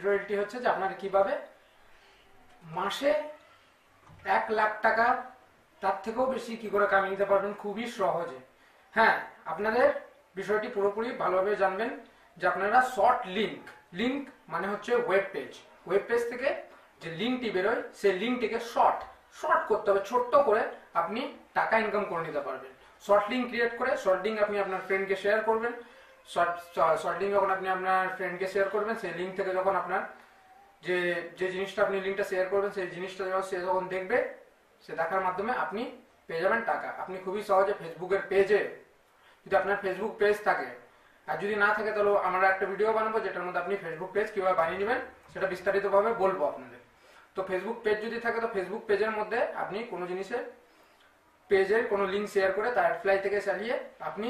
টিউটোরিয়ালটি হচ্ছে যে আপনারা কিভাবে মাসে 1 লাখ টাকা তার থেকেও বেশি কি করে কামিয়ে নিতে পারবেন খুবই সহজে। হ্যাঁ, আপনাদের বিষয়টি পুরোপুরি ভালোভাবে জানবেন যে আপনারা শর্ট লিঙ্ক মানে হচ্ছে ওয়েব পেজ থেকে যে লিঙ্কটি বেরোয় সেই লিঙ্কটিকে শর্ট করতে হবে, ছোট্ট করে আপনি টাকা ইনকাম করে নিতে পারবেন। শর্ট লিঙ্ক ক্রিয়েট করে শর্ট লিঙ্ক আপনি আপনার ফ্রেন্ডকে শেয়ার করবেন। শর্ট লিঙ্ক যখন আপনি আপনার ফ্রেন্ডকে শেয়ার করবেন, সেই লিঙ্ক থেকে যখন আপনার যে জিনিসটা আপনি লিঙ্কটা শেয়ার করবেন সেই জিনিসটা সে যখন দেখবে, সে দেখার মাধ্যমে আপনি পেয়ে যাবেন টাকা। আপনি খুবই সহজে ফেসবুকের পেজে, যদি আপনার ফেসবুক পেজ থাকে, আর যদি না থাকে তাহলে আমরা একটা ভিডিও বানাবো যেটার মধ্যে আপনি ফেসবুক পেজ কিভাবে বানিয়ে নেবেন সেটা বিস্তারিতভাবে বলবো আপনাদের। তো ফেসবুক পেজ যদি থাকে তো ফেসবুক পেজের মধ্যে আপনি কোনো জিনিসের পেজের কোনো লিঙ্ক শেয়ার করে তার অ্যাডফ্লাই থেকে চালিয়ে আপনি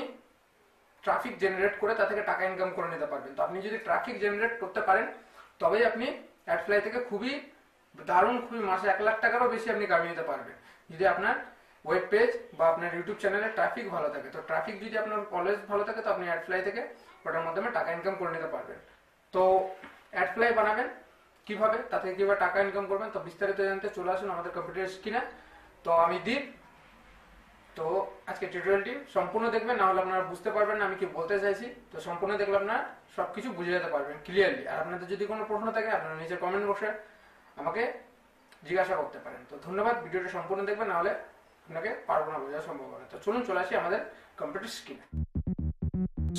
ট্রাফিক জেনারেট করে তা থেকে টাকা ইনকাম করে নিতে পারবেন। তো আপনি যদি ট্রাফিক জেনারেট করতে পারেন তবেই আপনি অ্যাডফ্লাই থেকে খুবই দারুণ, খুবই মাসে 1 লাখ টাকারও বেশি আপনি কামিয়ে নিতে পারবেন যদি আপনার ওয়েব পেজ বা আপনার ইউটিউব চ্যানেলে ট্রাফিক ভালো থাকে। তো ট্রাফিক যদি আপনার অলওয়েজ ভালো থাকে তো আপনি অ্যাডফ্লাই থেকে ওটার মাধ্যমে টাকা ইনকাম করে নিতে পারবেন। তো অ্যাডফ্লাই বানাবেন কিভাবে, তা থেকে কিভাবে টাকা ইনকাম করবেন, তো বিস্তারিত জানতে চলে আসুন আমাদের কম্পিউটার স্ক্রিনে। তো আমি দীপ। তো আজকে টিউটোরিয়ালটি সম্পূর্ণ দেখবেন, না হলে আপনারা বুঝতে পারবেন না আমি কি বলতে চাইছি। তো সম্পূর্ণ দেখলে আপনারা সবকিছু বুঝে যেতে পারবেন ক্লিয়ারলি। আর আপনাদের যদি কোনো প্রশ্ন থাকে আপনারা নিচে কমেন্ট বক্সে আমাকে জিজ্ঞাসা করতে পারেন। তো ধন্যবাদ, ভিডিওটি সম্পূর্ণ দেখবেন, না হলে আপনাকে পারবো না বোঝা সম্ভব হবে। তো চলুন চলে আসি আমাদের কম্পিউটার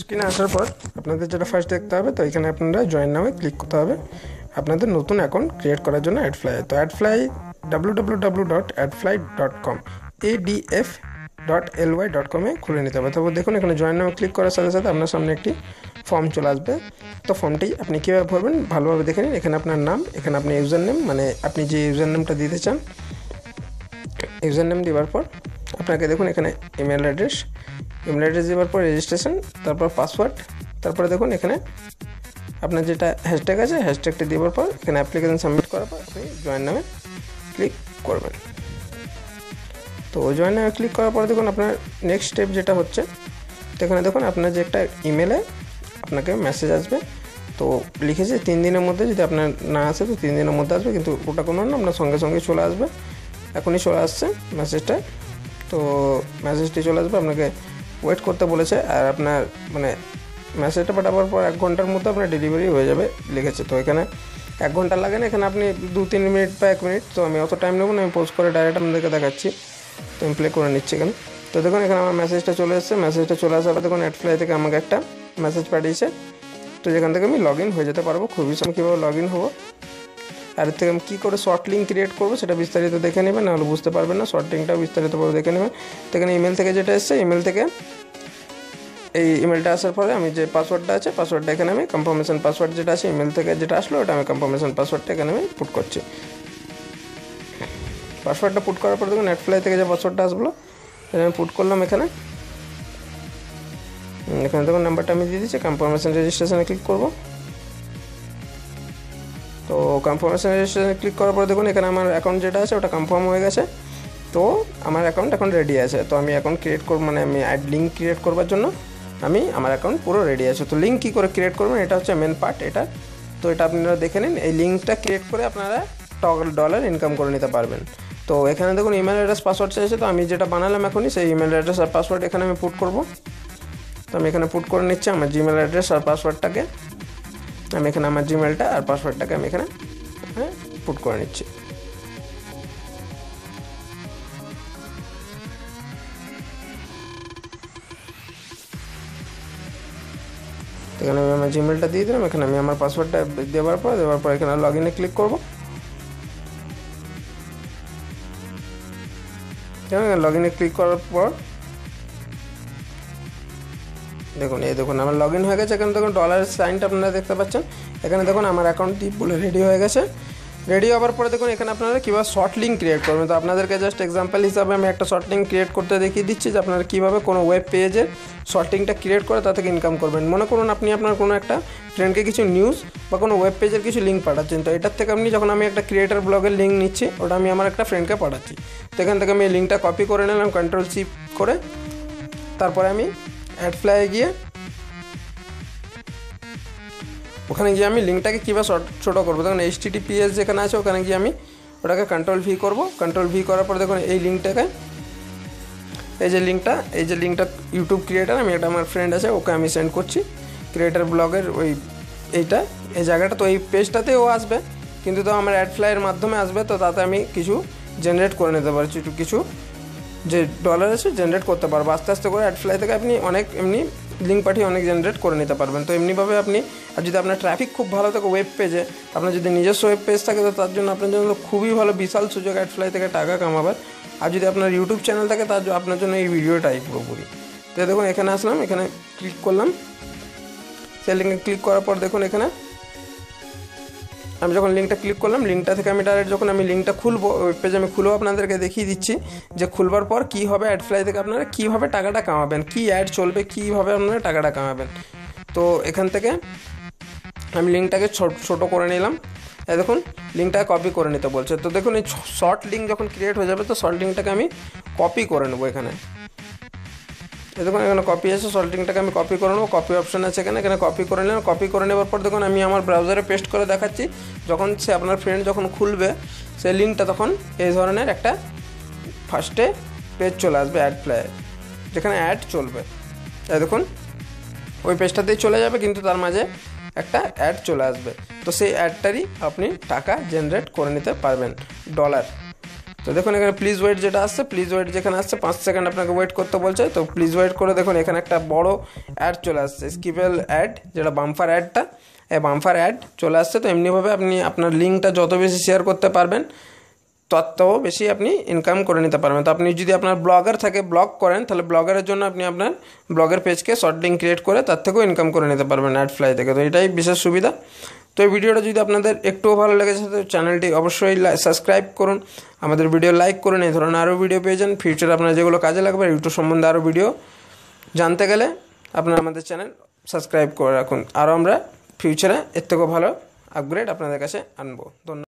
স্ক্রিনে আসার পর আপনাদের যেটা ফার্স্ট দেখতে হবে, তো এখানে আপনারা জয়েন নামে ক্লিক করতে হবে আপনাদের নতুন অ্যাকাউন্ট ক্রিয়েট করার জন্য অ্যাডফ্লাই। তো অ্যাডফ্লাই www.adfly.com adf.ly.com খুলে নিতে হবে। তারপর দেখুন এখানে জয়েন নামে ক্লিক করার সাথে সাথে আপনার সামনে একটি ফর্ম চলে আসবে। তো ফর্মটি আপনি কীভাবে ভরবেন ভালোভাবে দেখে নিন। এখানে আপনার নাম, এখানে আপনি ইউজার নেম, মানে আপনি যে ইউজার নেমটা দিতে চান, ইউজার নেম দেওয়ার পর আপনাকে দেখুন এখানে ইমেল অ্যাড্রেস দেওয়ার পর রেজিস্ট্রেশন, তারপর পাসওয়ার্ড, তারপরে দেখুন এখানে আপনার যেটা হ্যাশট্যাগ আছে হ্যাশট্যাগটি দেওয়ার পর এখানে অ্যাপ্লিকেশন সাবমিট করার পর আপনি জয়েন নামে ক্লিক করবেন। তো জয়েন নামে ক্লিক করার পর দেখুন আপনার নেক্সট স্টেপ যেটা হচ্ছে, তো এখানে দেখুন আপনার যে একটা ইমেলে আপনাকে মেসেজ আসবে। তো লিখেছে 3 দিনের মধ্যে, যদি আপনার না আসে তো 3 দিনের মধ্যে আসবে, কিন্তু ওটা কোনো না, আপনার সঙ্গে সঙ্গে চলে আসবে। এখনই চলে আসছে মেসেজটা। তো মেসেজটি চলে আসবে, আপনাকে ওয়েট করতে বলেছে। আর আপনার মানে মেসেজটা পাঠাবার পর 1 ঘন্টার মধ্যে আপনার ডেলিভারি হয়ে যাবে লিখেছে। তো এখানে 1 ঘন্টা লাগে না, এখানে আপনি 2-3 মিনিট বা 1 মিনিট। তো আমি অত টাইম নেব না, আমি পোস্ট করে ডাইরেক্ট আপনাদেরকে দেখাচ্ছি। তো আমি প্লে করে নিচ্ছি এখানে। তো দেখুন এখানে আমার মেসেজটা চলে এসেছে। মেসেজটা চলে আসার পর দেখুন অ্যাডফ্লাই থেকে আমাকে একটা মেসেজ পাঠিয়েছে। তো যেখান থেকে আমি লগ ইন হয়ে যেতে পারবো খুবই সময়। কীভাবে লগ ইন হবো আর এর থেকে আমি কী করে শর্ট লিঙ্ক ক্রিয়েট করবো সেটা বিস্তারিত দেখে নেবেন, নাহলে বুঝতে পারবেন না। শর্ট লিঙ্কটাও বিস্তারিতভাবে দেখে নেবেন। তো এখানে ইমেল থেকে যেটা এসছে, ইমেল থেকে এই ইমেলটা আসার পরে আমি যে পাসওয়ার্ডটা আছে পাসওয়ার্ডটা এখানে আমি কনফার্মেশন পাসওয়ার্ড যেটা আছে ইমেল থেকে যেটা আসলো ওটা আমি কনফার্মেশন পাসওয়ার্ডটা এখানে আমি পুট করছি। পাসওয়ার্ডটা পুট করার পর দেখুন অ্যাডফ্লাই থেকে যে পাসওয়ার্ডটা আসলো এটা আমি পুট করলাম এখানে দেখুন নাম্বারটা আমি দিয়ে দিচ্ছি। কনফার্মেশন রেজিস্ট্রেশনে ক্লিক করব। তো কনফার্মেশন রেজিস্ট্রেশনে ক্লিক করার পর দেখুন এখানে আমার অ্যাকাউন্ট যেটা আছে ওটা কনফার্ম হয়ে গেছে। তো আমার অ্যাকাউন্ট এখন রেডি আছে। তো আমি অ্যাকাউন্ট ক্রিয়েট করব, মানে আমি লিঙ্ক ক্রিয়েট করবার জন্য আমার অ্যাকাউন্ট পুরো রেডি আছে। তো লিঙ্ক কী করে ক্রিয়েট করবেন এটা হচ্ছে মেন পার্ট এটা। তো এটা আপনারা দেখে নিন। এই লিঙ্কটা ক্রিয়েট করে আপনারা $1 ইনকাম করে নিতে পারবেন। তো এখানে দেখুন ইমেল অ্যাড্রেস পাসওয়ার্ড চাইছে। তো আমি যেটা বানালাম এখনই সেই ইমেল অ্যাড্রেস আর পাসওয়ার্ড এখানে আমি পুট করব। তো আমি এখানে পুট করে নিচ্ছি আমার জিমেল অ্যাড্রেস আর পাসওয়ার্ডটাকে। আমি এখানে আমার জিমেলটা আর পাসওয়ার্ডটাকে আমি এখানে পুট করে নিচ্ছি। এখানে আমি আমার জিমেলটা দিয়ে দিলাম। এখানে আমি আমার পাসওয়ার্ডটা দেওয়ার পর এখানে লগ ইনে ক্লিক করবো। লগ ইনে ক্লিক করার পর দেখুন আমার লগ ইন হয়ে গেছে। এখানে দেখুন ডলারের সাইনটা আপনারা দেখতে পাচ্ছেন। এখানে দেখুন আমার অ্যাকাউন্ট ডিপ বলে রেডি হয়ে গেছে। রেডি হওয়ার পরে দেখুন এখানে আপনারা কীভাবে শর্ট লিঙ্ক ক্রিয়েট করবেন। তো আপনাদেরকে জাস্ট এক্সাম্পল হিসাবে আমি একটা শর্ট লিঙ্ক ক্রিয়েট করতে দেখিয়ে দিচ্ছি যে আপনারা কীভাবে কোনো ওয়েব পেজের শর্ট লিঙ্কটা ক্রিয়েট করে তা থেকে ইনকাম করবেন। মনে করুন আপনি আপনার কোনো একটা ফ্রেন্ডকে কিছু নিউজ বা কোনো ওয়েব পেজের কিছু লিঙ্ক পাঠাচ্ছেন। তো এটার থেকে আপনি যখন আমি একটা ক্রিয়েটার ব্লগের লিঙ্ক নিচ্ছি ওটা আমি আমার একটা ফ্রেন্ডকে পাঠাচ্ছি। তো এখান থেকে আমি এই লিঙ্কটা কপি করে নিলাম Ctrl+C করে। তারপরে আমি অ্যাডফ্লাইয়ে গিয়ে ওখানে গিয়ে আমি লিঙ্কটাকে কীভাবে ছোটো করবো, দেখুন HTTPS যেখানে আছে ওখানে গিয়ে আমি ওটাকে Ctrl+V করবো। Ctrl+V করার পর দেখুন এই লিঙ্কটাকে, এই যে লিঙ্কটা ইউটিউব ক্রিয়েটার, আমি এটা আমার ফ্রেন্ড আছে ওকে আমি সেন্ড করছি, ক্রিয়েটার ব্লগের ওই এই জায়গাটা। তো এই পেজটাতে ও আসবে, কিন্তু তো আমার অ্যাডফ্লাইয়ের মাধ্যমে আসবে, তো তাতে আমি কিছু জেনারেট করে নিতে পারছি, কিছু যে ডলার আছে জেনারেট করতে পারবো। আস্তে আস্তে করে অ্যাডফ্লাই থেকে আপনি অনেক এমনি লিঙ্ক পাঠিয়ে অনেক জেনারেট করে নিতে পারবেন। তো এমনিভাবে আপনি, আর যদি আপনার ট্রাফিক খুব ভালো থাকে ওয়েব পেজে, আপনার যদি নিজস্ব ওয়েব পেজ থাকে, তো তার জন্য আপনার জন্য খুবই ভালো, বিশাল সুযোগ অ্যাডফ্লাই থেকে টাকা কামাবার। আর যদি আপনার ইউটিউব চ্যানেল থাকে, তার আপনার জন্য এই ভিডিওটাই পুরোপুরি। তো দেখুন এখানে আসলাম, এখানে ক্লিক করলাম, সেই লিঙ্কে ক্লিক করার পর দেখুন এখানে আমি যখন লিঙ্কটা ক্লিক করলাম, লিঙ্কটা থেকে আমি ডাইরেক্ট যখন আমি লিঙ্কটা খুলবো, ওয়েব পেজে আমি খুলবো, আপনাদেরকে দেখিয়ে দিচ্ছি যে খুলবার পর কী হবে, অ্যাডফ্লাই থেকে আপনারা কীভাবে টাকাটা কামাবেন, কী অ্যাড চলবে, কীভাবে আপনারা টাকাটা কামাবেন। তো এখান থেকে আমি লিঙ্কটাকে ছোটো করে নিলাম। দেখুন লিঙ্কটাকে কপি করে নিতে বলছে। তো দেখুন এই শর্ট লিঙ্ক যখন ক্রিয়েট হয়ে যাবে, তো শর্ট লিঙ্কটাকে আমি কপি করে নেবো। এখানে দেখুন এখানে কপি আছে, শর্ট লিঙ্কটাকে আমি কপি করে নেবো, কপি অপশান আছে এখানে কপি করে নিলাম। কপি করে নেওয়ার পর দেখুন আমি আমার ব্রাউজারে পেস্ট করে দেখাচ্ছি, যখন সে আপনার ফ্রেন্ড যখন খুলবে সেই লিঙ্কটা, তখন এই ধরনের একটা ফার্স্টে পেজ চলে আসবে অ্যাডফ্লাই, যেখানে অ্যাড চলবে। দেখুন ওই পেজটাতেই চলে যাবে, কিন্তু তার মাঝে একটা অ্যাড চলে আসবে। তো সেই অ্যাডটারই আপনি টাকা জেনারেট করে নিতে পারবেন, ডলার। তো দেখুন এখানে প্লিজ ওয়েট যেটা আসছে, প্লিজ ওয়েট যেখানে আসছে 5 সেকেন্ড আপনাকে ওয়েট করতে বলছে। তো প্লিজ ওয়েট করে দেখুন এখানে একটা বড় অ্যাড চলে আসছে, স্কিপেল অ্যাড, যেটা বাম্পার অ্যাডটা, এই বাম্পার অ্যাড চলে আসছে। তো এমনিভাবে আপনি আপনার লিঙ্কটা যত বেশি শেয়ার করতে পারবেন, তত বেশি আপনি ইনকাম করে নিতে পারবেন। তো আপনি যদি আপনার ব্লগার থাকে, ব্লগ করেন, তাহলে ব্লগারের জন্য আপনি আপনার ব্লগের পেজকে শর্ট লিঙ্ক ক্রিয়েট করে তার থেকেও ইনকাম করে নিতে পারবেন অ্যাডফ্লাই থেকে। তো এটাই বিশেষ সুবিধা। তো এই ভিডিওটা যদি আপনাদের একটুও ভালো লেগেছে, তো চ্যানেলটি অবশ্যই সাবস্ক্রাইব করুন, আমাদের ভিডিও লাইক করুন। এই ধরনের আরও ভিডিও পেয়ে যান ফিউচারে আপনার যেগুলো কাজে লাগবে। ইউটিউব সম্বন্ধে আরও ভিডিও জানতে গেলে আপনারা আমাদের চ্যানেল সাবস্ক্রাইব করে রাখুন। আরও আমরা ফিউচারে এর থেকেও ভালো আপগ্রেড আপনাদের কাছে আনবো। ধন্যবাদ।